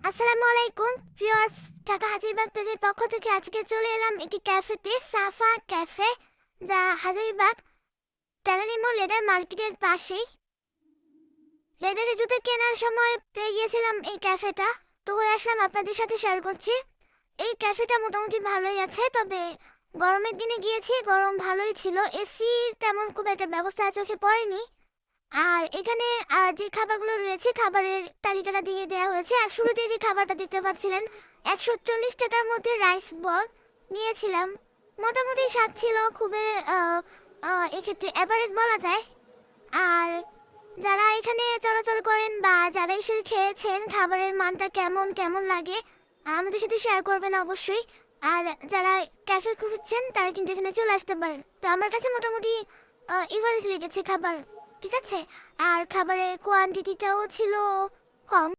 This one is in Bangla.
আসসালামু আলাইকুম ভিউয়ার্স, ঢাকা হাজারীবাগ পেজের পক্ষ থেকে আজকে চলে এলাম একটি ক্যাফেতে, সাফা ক্যাফে, যা হাজারীবাগ টানানিমো লেদার মার্কেটের পাশেই। লেদারের জুতো কেনার সময় পেয়ে গিয়েছিলাম এই ক্যাফেটা, তো হয়ে আসলাম আপনাদের সাথে শেয়ার করছি। এই ক্যাফেটা মোটামুটি ভালোই আছে, তবে গরমের দিনে গিয়েছি, গরম ভালোই ছিল, এসি তেমন খুব একটা ব্যবস্থা চোখে পড়েনি। আর এখানে যে খাবারগুলো রয়েছে, খাবারের তালিকাটা দিয়ে দেওয়া হয়েছে। আর শুরুতে যে খাবারটা দেখতে পাচ্ছিলেন, 140 টাকার মধ্যে রাইস বল নিয়েছিলাম। মোটামুটি স্বাদ ছিল, খুবই এক্ষেত্রে অ্যাভারেজ বলা যায়। আর যারা এখানে চলাচল করেন বা যারা এসে খেয়েছেন, খাবারের মানটা কেমন কেমন লাগে আমাদের সাথে শেয়ার করবেন অবশ্যই। আর যারা ক্যাফে খুঁজছেন তারা কিন্তু এখানে চলে আসতে পারেন। তো আমার কাছে মোটামুটি এভারেজ লেগেছে খাবার, ঠিক আছে। আর খাবারের কোয়ান্টিটিটাও ছিল কম।